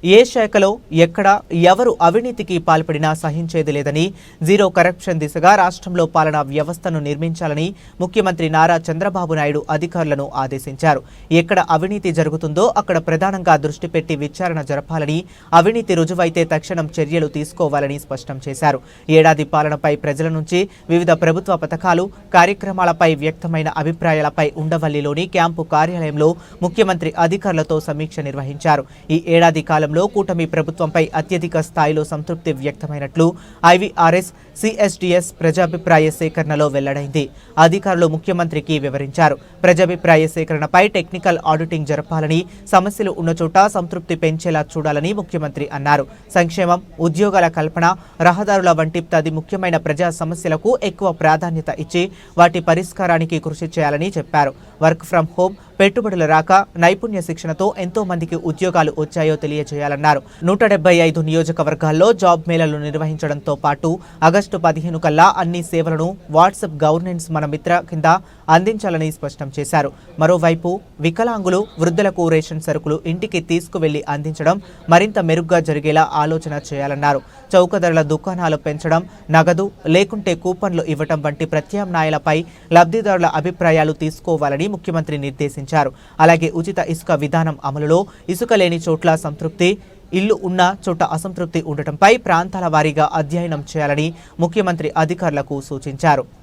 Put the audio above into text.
ఏ శాఖలో ఎక్కడ ఎవరు అవినీతికి పాల్పడినా సహించేది లేదని, జీరో కరప్షన్ దిశగా రాష్ట్రంలో పాలనా వ్యవస్థను నిర్మించాలని ముఖ్యమంత్రి నారా చంద్రబాబు నాయుడు అధికారులను ఆదేశించారు. ఎక్కడ అవినీతి జరుగుతుందో అక్కడ ప్రధానంగా దృష్టి పెట్టి విచారణ జరపాలని, అవినీతి రుజువైతే తక్షణం చర్యలు తీసుకోవాలని స్పష్టం చేశారు. ఏడాది పాలనపై ప్రజల నుంచి వివిధ ప్రభుత్వ పథకాలు, కార్యక్రమాలపై వ్యక్తమైన అభిప్రాయాలపై ఉండవల్లిలోని క్యాంపు కార్యాలయంలో ముఖ్యమంత్రి అధికారులతో సమీక్ష నిర్వహించారు. ఈ ఏడాది కాలంలో కూటమి ప్రభుత్వంపై అత్యధిక స్థాయిలో సంతృప్తి వ్యక్తమైనట్లు ఐవీఆర్ఎస్ సిఎస్డిఎస్ ప్రజాభిప్రాయ సేకరణలో వెల్లడైంది. అధికారులు ముఖ్యమంత్రికి వివరించారు. ప్రజాభిప్రాయ సేకరణపై టెక్నికల్ ఆడిటింగ్ జరపాలని, సమస్యలు ఉన్న చోట సంతృప్తి పెంచేలా చూడాలని ముఖ్యమంత్రి అన్నారు. సంక్షేమం, ఉద్యోగాల కల్పన, రహదారుల వంటి 10 ముఖ్యమైన ప్రజా సమస్యలకు ఎక్కువ ప్రాధాన్యత ఇచ్చి వాటి పరిష్కారానికి కృషి చేయాలని చెప్పారు. వర్క్ ఫ్రం హోం, పెట్టుబడుల రాక, నైపుణ్య శిక్షణతో ఎంతో మందికి ఉద్యోగాలు వచ్చాయో తెలియజేయాలన్నారు. 175 నియోజకవర్గాల్లో జాబ్ మేళాలు నిర్వహించడంతో పాటు ఆగస్టు 15 కల్లా అన్ని సేవలను వాట్సాప్ గవర్నెన్స్ మన మిత్ర కింద అందించాలని స్పష్టం చేశారు. మరోవైపు వికలాంగులు, వృద్ధులకు రేషన్ సరుకులు ఇంటికి తీసుకువెళ్లి అందించడం మరింత మెరుగ్గా జరిగేలా ఆలోచన చేయాలన్నారు. చౌక ధరల దుకాణాలు పెంచడం, నగదు లేకుంటే కూపన్లు ఇవ్వడం వంటి ప్రత్యామ్నాయాలపై లబ్ధిదారుల అభిప్రాయాలు తీసుకోవాలని ముఖ్యమంత్రి నిర్దేశించారు. అలాగే ఉచిత ఇసుక విధానం అమలులో ఇసుక లేని చోట్ల సంతృప్తి, ఇల్లు ఉన్న చోట అసంతృప్తి ఉండటంపై ప్రాంతాల వారీగా అధ్యయనం చేయాలని ముఖ్యమంత్రి అధికారులకు సూచించారు.